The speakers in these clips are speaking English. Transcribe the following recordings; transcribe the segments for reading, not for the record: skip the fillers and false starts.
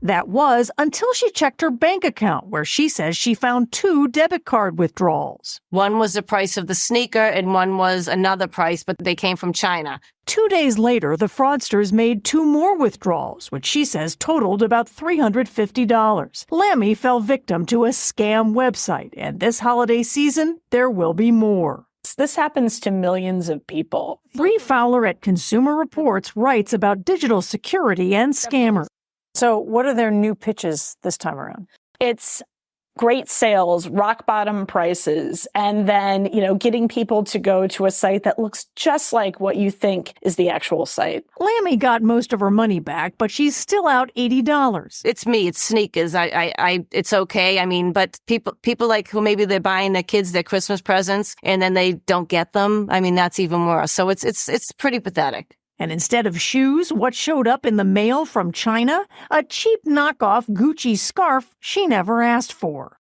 That was until she checked her bank account, where she says she found 2 debit card withdrawals. One was the price of the sneaker and one was another price, but they came from China. 2 days later, the fraudsters made 2 more withdrawals, which she says totaled about $350. Lammy fell victim to a scam website, and this holiday season, there will be more. This happens to millions of people. Bree Fowler at Consumer Reports writes about digital security and scammers. So what are their new pitches this time around? It's great sales, rock bottom prices, and then, getting people to go to a site that looks just like what you think is the actual site. Lammy got most of her money back, but she's still out $80. It's me. It's sneakers. It's okay. I mean, but people like who maybe they're buying their kids their Christmas presents and then they don't get them. I mean, that's even worse. So it's pretty pathetic. And instead of shoes, what showed up in the mail from China? A cheap knockoff Gucci scarf she never asked for.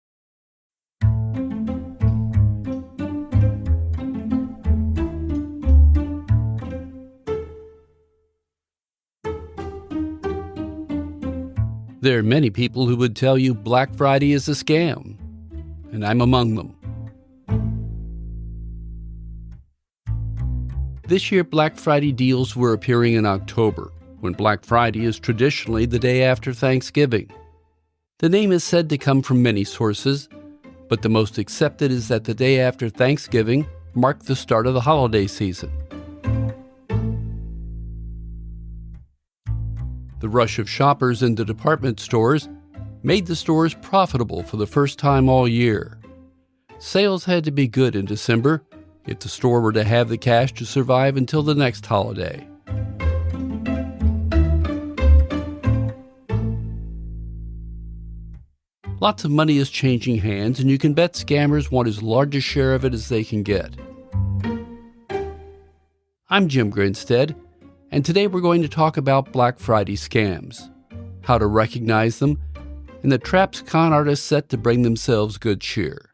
There are many people who would tell you Black Friday is a scam, and I'm among them. This year, Black Friday deals were appearing in October, when Black Friday is traditionally the day after Thanksgiving. The name is said to come from many sources, but the most accepted is that the day after Thanksgiving marked the start of the holiday season. The rush of shoppers into department stores made the stores profitable for the first time all year. Sales had to be good in December if the store were to have the cash to survive until the next holiday. Lots of money is changing hands, and you can bet scammers want as large a share of it as they can get. I'm Jim Grinstead, and today we're going to talk about Black Friday scams, how to recognize them, and the traps con artists set to bring themselves good cheer.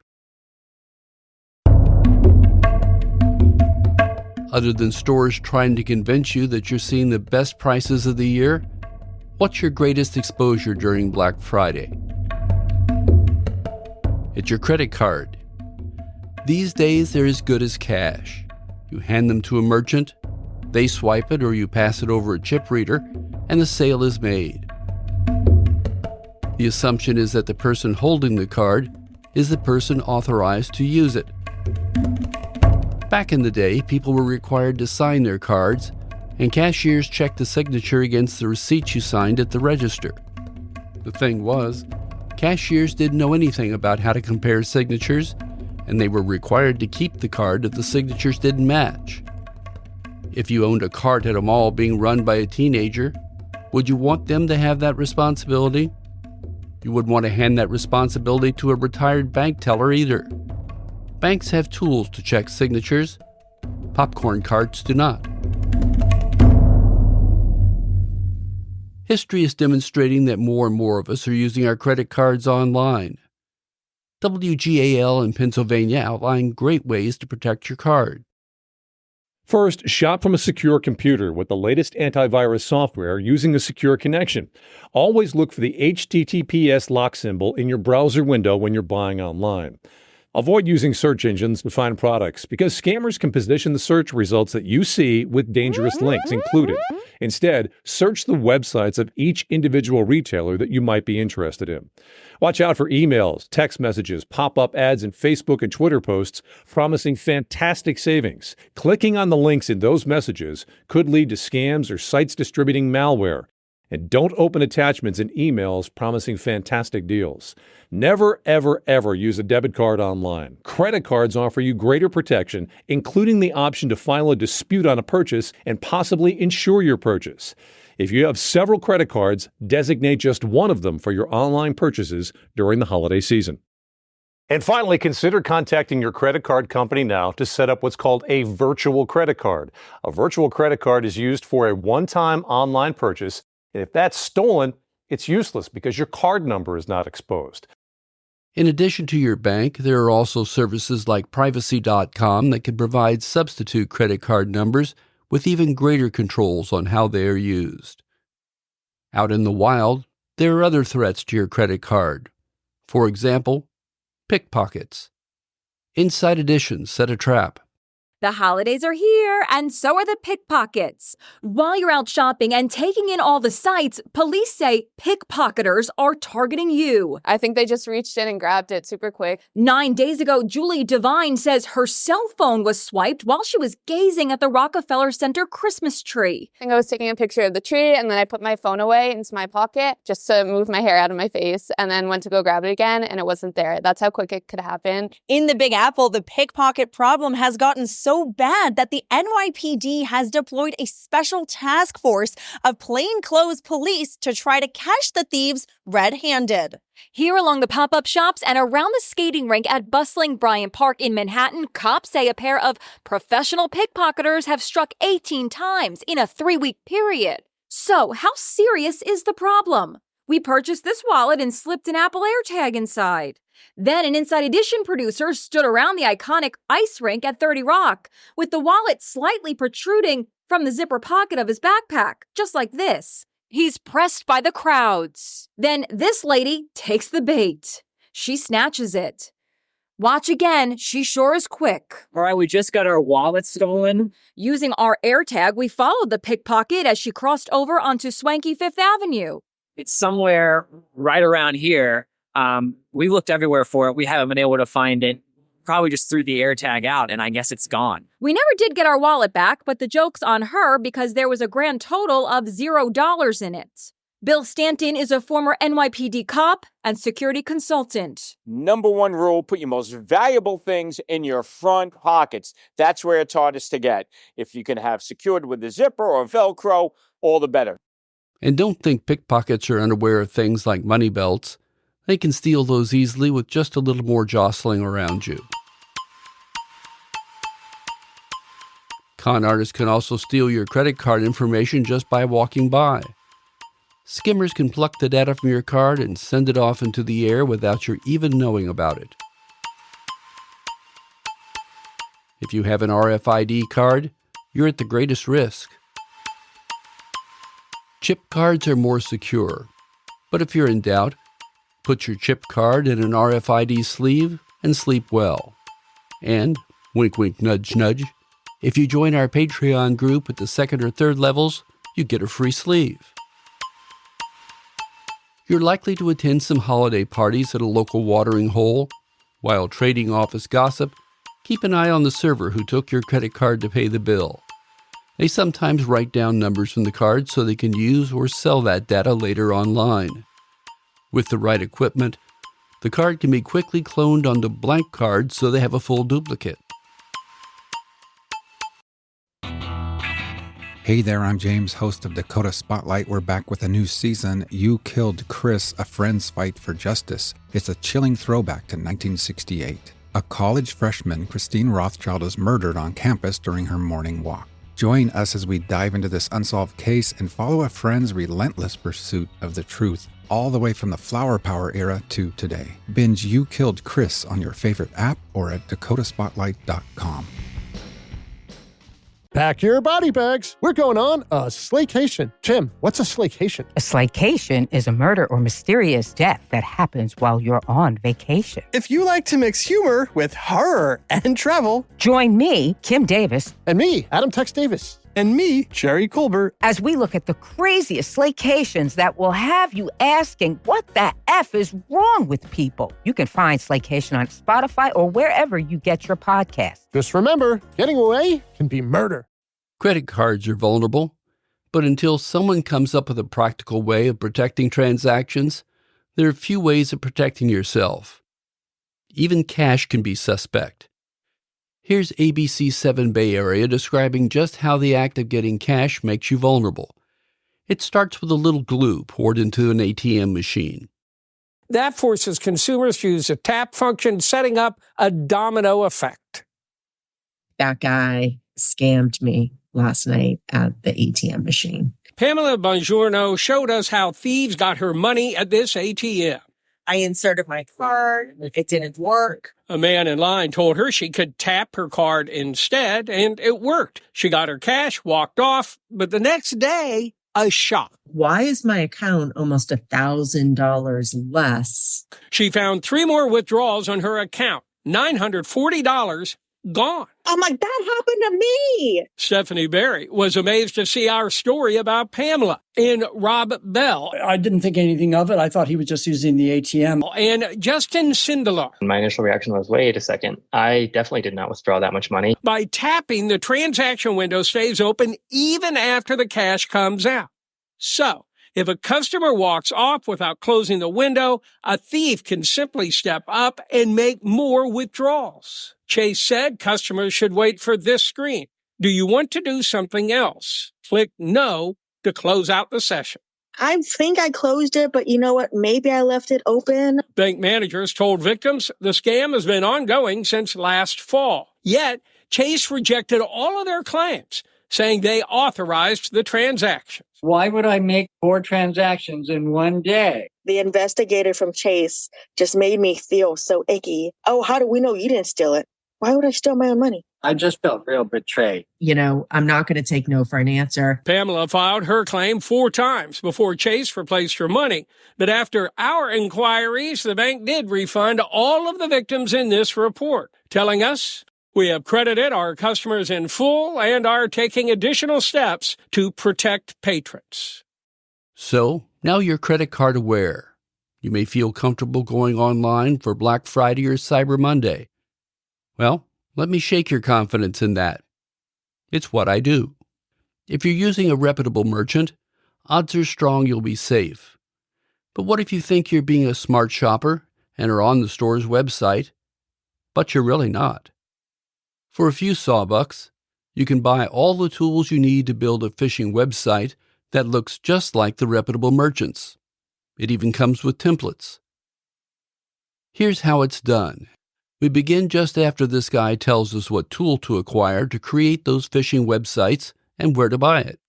Other than stores trying to convince you that you're seeing the best prices of the year, what's your greatest exposure during Black Friday? It's your credit card. These days, they're as good as cash. You hand them to a merchant, they swipe it or you pass it over a chip reader, and the sale is made. The assumption is that the person holding the card is the person authorized to use it. Back in the day, people were required to sign their cards, and cashiers checked the signature against the receipt you signed at the register. The thing was, cashiers didn't know anything about how to compare signatures, and they were required to keep the card if the signatures didn't match. If you owned a cart at a mall being run by a teenager, would you want them to have that responsibility? You wouldn't want to hand that responsibility to a retired bank teller either. Banks have tools to check signatures. Popcorn carts do not. History is demonstrating that more and more of us are using our credit cards online. WGAL in Pennsylvania outlined great ways to protect your card. First, shop from a secure computer with the latest antivirus software using a secure connection. Always look for the HTTPS lock symbol in your browser window when you're buying online. Avoid using search engines to find products because scammers can position the search results that you see with dangerous links included. Instead, search the websites of each individual retailer that you might be interested in. Watch out for emails, text messages, pop-up ads, and Facebook and Twitter posts promising fantastic savings. Clicking on the links in those messages could lead to scams or sites distributing malware. And don't open attachments in emails promising fantastic deals. Never, ever, ever use a debit card online. Credit cards offer you greater protection, including the option to file a dispute on a purchase and possibly insure your purchase. If you have several credit cards, designate just one of them for your online purchases during the holiday season. And finally, consider contacting your credit card company now to set up what's called a virtual credit card. A virtual credit card is used for a one-time online purchase. And if that's stolen, it's useless because your card number is not exposed. In addition to your bank, there are also services like Privacy.com that can provide substitute credit card numbers with even greater controls on how they are used. Out in the wild, There are other threats to your credit card. For example, pickpockets. Inside Edition set a trap. The holidays are here, and so are the pickpockets. While you're out shopping and taking in all the sights, police say pickpocketers are targeting you. I think they just reached in and grabbed it super quick. 9 days ago, Julie Devine says her cell phone was swiped while she was gazing at the Rockefeller Center Christmas tree. I think I was taking a picture of the tree, and then I put my phone away into my pocket just to move my hair out of my face, and then went to go grab it again, and it wasn't there. That's how quick it could happen. In the Big Apple, the pickpocket problem has gotten so bad that the NYPD has deployed a special task force of plainclothes police to try to catch the thieves red-handed. Here along the pop-up shops and around the skating rink at bustling Bryant Park in Manhattan, cops say a pair of professional pickpocketers have struck 18 times in a 3-week period. So, how serious is the problem? We purchased this wallet and slipped an Apple AirTag inside. Then an Inside Edition producer stood around the iconic ice rink at 30 Rock, with the wallet slightly protruding from the zipper pocket of his backpack, just like this. He's pressed by the crowds. Then this lady takes the bait. She snatches it. Watch again, she sure is quick. All right, we just got our wallet stolen. Using our AirTag, we followed the pickpocket as she crossed over onto swanky Fifth Avenue. It's somewhere right around here. We looked everywhere for it. We haven't been able to find it. Probably just threw the AirTag out, and I guess it's gone. We never did get our wallet back, but the joke's on her because there was a grand total of $0 in it. Bill Stanton is a former NYPD cop and security consultant. Number one rule, put your most valuable things in your front pockets. That's where it's hardest to get. If you can have secured with a zipper or Velcro, all the better. And don't think pickpockets are unaware of things like money belts. They can steal those easily with just a little more jostling around you. Con artists can also steal your credit card information just by walking by. Skimmers can pluck the data from your card and send it off into the air without your even knowing about it. If you have an RFID card, you're at the greatest risk. Chip cards are more secure, but if you're in doubt, put your chip card in an RFID sleeve and sleep well. And, wink wink nudge nudge, if you join our Patreon group at the 2nd or 3rd levels, you get a free sleeve. You're likely to attend some holiday parties at a local watering hole. While trading office gossip, keep an eye on the server who took your credit card to pay the bill. They sometimes write down numbers from the card so they can use or sell that data later online. With the right equipment, the card can be quickly cloned onto blank cards so they have a full duplicate. Hey there, I'm James, host of Dakota Spotlight. We're back with a new season, You Killed Chris, A Friend's Fight for Justice. It's a chilling throwback to 1968. A college freshman, Christine Rothschild, is murdered on campus during her morning walk. Join us as we dive into this unsolved case and follow a friend's relentless pursuit of the truth, all the way from the flower power era to today. Binge You Killed Chris on your favorite app or at dakotaspotlight.com. Pack your body bags. We're going on a slaycation. Tim, what's a slaycation? A slaycation is a murder or mysterious death that happens while you're on vacation. If you like to mix humor with horror and travel, join me, Kim Davis, and me, Adam Tex Davis, and me, Jerry Colbert, as we look at the craziest slaycations that will have you asking, what the F is wrong with people? You can find Slaycation on Spotify or wherever you get your podcasts. Just remember, getting away can be murder. Credit cards are vulnerable, but until someone comes up with a practical way of protecting transactions, there are few ways of protecting yourself. Even cash can be suspect. Here's ABC 7 Bay Area describing just how the act of getting cash makes you vulnerable. It starts with a little glue poured into an ATM machine. That forces consumers to use a tap function, setting up a domino effect. That guy scammed me last night at the ATM machine. Pamela Bongiorno showed us how thieves got her money at this ATM. I inserted my card. It didn't work. A man in line told her she could tap her card instead, and it worked. She got her cash, walked off, but the next day, a shock. Why is my account almost $1,000 less? She found 3 more withdrawals on her account, $940 gone. I'm like, that happened to me. Stephanie Berry was amazed to see our story about Pamela and Rob Bell. I didn't think anything of it. I thought he was just using the ATM. And Justin Sindelar. My initial reaction was, wait a second. I definitely did not withdraw that much money. By tapping, the transaction window stays open even after the cash comes out. So, if a customer walks off without closing the window, a thief can simply step up and make more withdrawals. Chase said customers should wait for this screen. Do you want to do something else? Click No to close out the session. I think I closed it, but you know what? Maybe I left it open. Bank managers told victims the scam has been ongoing since last fall. Yet, Chase rejected all of their claims, saying they authorized the transaction. Why would I make 4 transactions in one day? The investigator from Chase just made me feel so icky. Oh, how do we know you didn't steal it? Why would I steal my own money? I just felt real betrayed. You know, I'm not going to take no for an answer. Pamela filed her claim 4 times before Chase replaced her money. But after our inquiries, the bank did refund all of the victims in this report, telling us, we have credited our customers in full and are taking additional steps to protect patrons. So, now you're credit card aware. You may feel comfortable going online for Black Friday or Cyber Monday. Well, let me shake your confidence in that. It's what I do. If you're using a reputable merchant, odds are strong you'll be safe. But what if you think you're being a smart shopper and are on the store's website, but you're really not? For a few sawbucks, you can buy all the tools you need to build a phishing website that looks just like the reputable merchants. It even comes with templates. Here's how it's done. We begin just after this guy tells us what tool to acquire to create those phishing websites and where to buy it.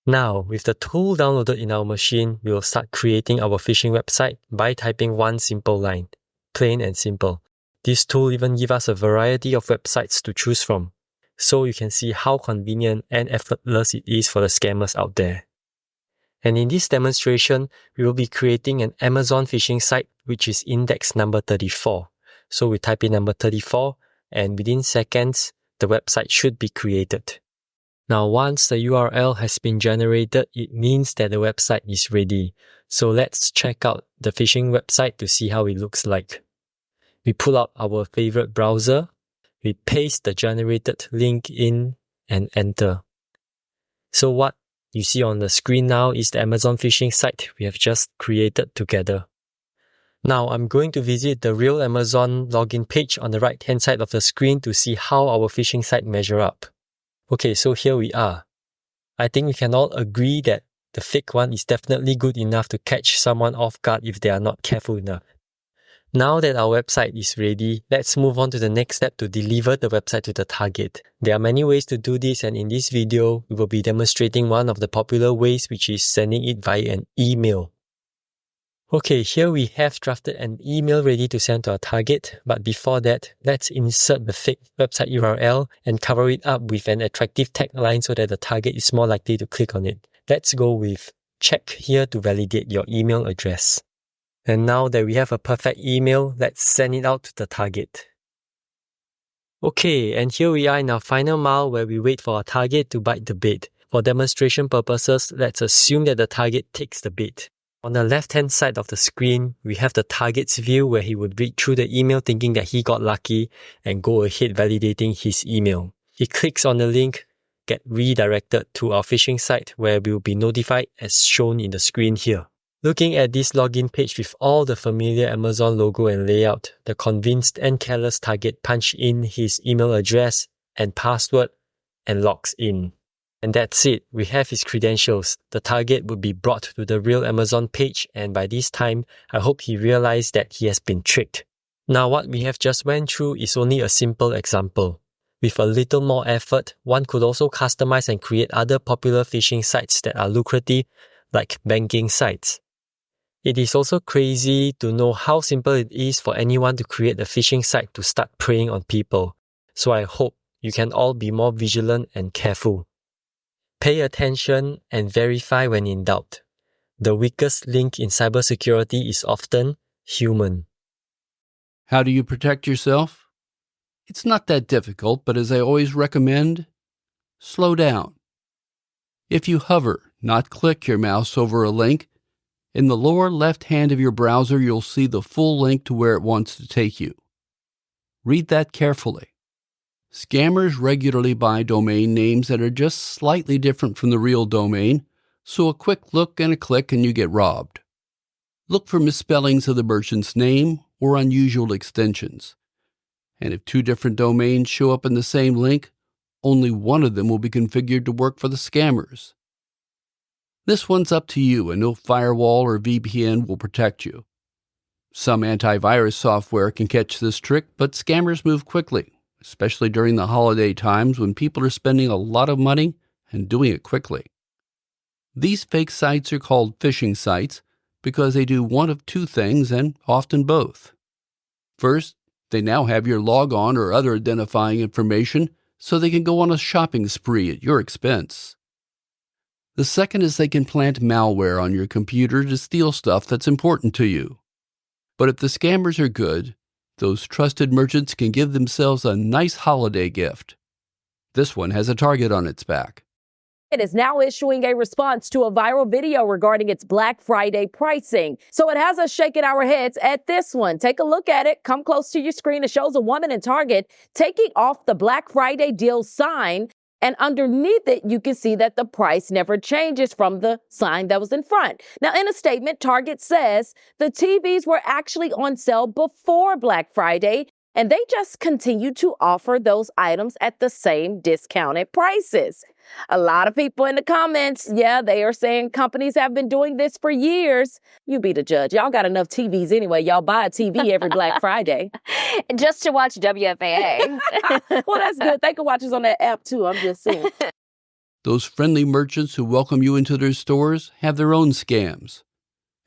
Now, with the tool downloaded in our machine, we will start creating our phishing website by typing one simple line. Plain and simple. This tool even gives us a variety of websites to choose from, so you can see how convenient and effortless it is for the scammers out there. And in this demonstration, we will be creating an Amazon phishing site which is index number 34. So we type in number 34 and within seconds, the website should be created. Now once the URL has been generated, it means that the website is ready. So let's check out the phishing website to see how it looks like. We pull out our favorite browser, we paste the generated link in and enter. So what you see on the screen now is the Amazon phishing site we have just created together. Now I'm going to visit the real Amazon login page on the right hand side of the screen to see how our phishing site measure up. Okay, so here we are. I think we can all agree that the fake one is definitely good enough to catch someone off guard if they are not careful enough. Now that our website is ready, let's move on to the next step to deliver the website to the target. There are many ways to do this, and in this video, we will be demonstrating one of the popular ways, which is sending it via an email. Okay, here we have drafted an email ready to send to our target, but before that, let's insert the fake website URL and cover it up with an attractive tagline so that the target is more likely to click on it. Let's go with check here to validate your email address. And now that we have a perfect email, let's send it out to the target. Okay, and here we are in our final mile where we wait for our target to bite the bait. For demonstration purposes, let's assume that the target takes the bait. On the left-hand side of the screen, we have the target's view where he would read through the email thinking that he got lucky and go ahead validating his email. He clicks on the link, get redirected to our phishing site where we will be notified as shown in the screen here. Looking at this login page with all the familiar Amazon logo and layout, the convinced and careless target punched in his email address and password and logs in. And that's it, we have his credentials. The target would be brought to the real Amazon page, and by this time, I hope he realized that he has been tricked. Now what we have just went through is only a simple example. With a little more effort, one could also customize and create other popular phishing sites that are lucrative, like banking sites. It is also crazy to know how simple it is for anyone to create a phishing site to start preying on people. So I hope you can all be more vigilant and careful. Pay attention and verify when in doubt. The weakest link in cybersecurity is often human. How do you protect yourself? It's not that difficult, but as I always recommend, slow down. If you hover, not click your mouse over a link, in the lower left hand of your browser you'll see the full link to where it wants to take you. Read that carefully. Scammers regularly buy domain names that are just slightly different from the real domain, so a quick look and a click and you get robbed. Look for misspellings of the merchant's name or unusual extensions. And if two different domains show up in the same link, only one of them will be configured to work for the scammers. This one's up to you, and no firewall or VPN will protect you. Some antivirus software can catch this trick, but scammers move quickly, especially during the holiday times when people are spending a lot of money and doing it quickly. These fake sites are called phishing sites because they do one of two things and often both. First, they now have your logon or other identifying information so they can go on a shopping spree at your expense. The second is they can plant malware on your computer to steal stuff that's important to you. But if the scammers are good, those trusted merchants can give themselves a nice holiday gift. This one has a target on its back. It is now issuing a response to a viral video regarding its Black Friday pricing. So it has us shaking our heads at this one. Take a look at it. Come close to your screen. It shows a woman in Target taking off the Black Friday deal sign. And underneath it, you can see that the price never changes from the sign that was in front. Now, in a statement, Target says the TVs were actually on sale before Black Friday, and they just continue to offer those items at the same discounted prices. A lot of people in the comments, they are saying companies have been doing this for years. You be the judge. Y'all got enough TVs anyway. Y'all buy a TV every Black Friday. Just to watch WFAA. Well, that's good. They can watch us on that app too. I'm just saying. Those friendly merchants who welcome you into their stores have their own scams,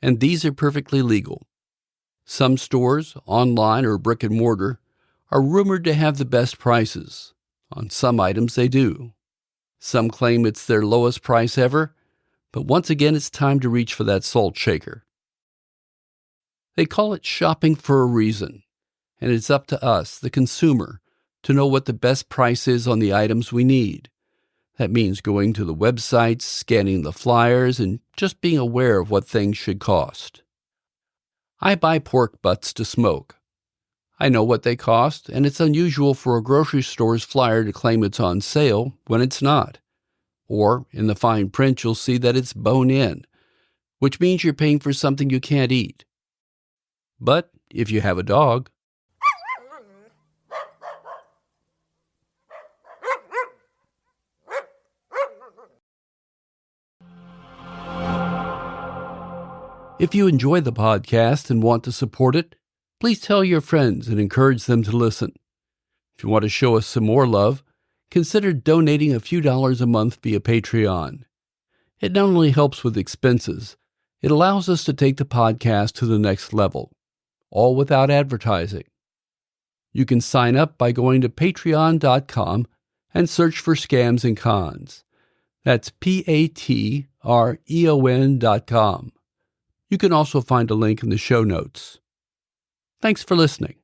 and these are perfectly legal. Some stores, online or brick and mortar, are rumored to have the best prices. On some items they do. Some claim it's their lowest price ever, but once again it's time to reach for that salt shaker. They call it shopping for a reason, and it's up to us, the consumer, to know what the best price is on the items we need. That means going to the websites, scanning the flyers, and just being aware of what things should cost. I buy pork butts to smoke. I know what they cost, and it's unusual for a grocery store's flyer to claim it's on sale when it's not. Or, in the fine print, you'll see that it's bone-in, which means you're paying for something you can't eat. But if you have a dog, if you enjoy the podcast and want to support it, please tell your friends and encourage them to listen. If you want to show us some more love, consider donating a few dollars a month via Patreon. It not only helps with expenses, it allows us to take the podcast to the next level, all without advertising. You can sign up by going to patreon.com and search for Scams and Cons. That's patreon.com. You can also find a link in the show notes. Thanks for listening.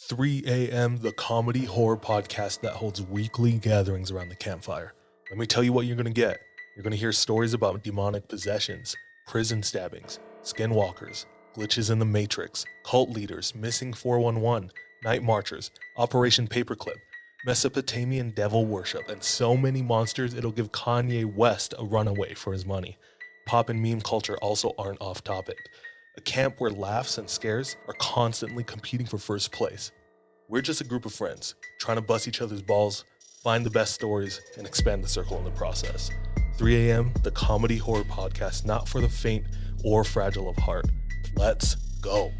"3 a.m. the comedy horror podcast that holds weekly gatherings around the campfire. Let me tell you what you're going to get. You're going to hear stories about demonic possessions, prison stabbings, skinwalkers, glitches in the Matrix, cult leaders, missing 411, night marchers, Operation Paperclip, Mesopotamian devil worship, and so many monsters it'll give Kanye West a runaway for his money. Pop and meme culture also aren't off topic. A camp where laughs and scares are constantly competing for first place. We're just a group of friends, trying to bust each other's balls, find the best stories, and expand the circle in the process. 3 a.m., the comedy horror podcast not for the faint or fragile of heart. Let's go.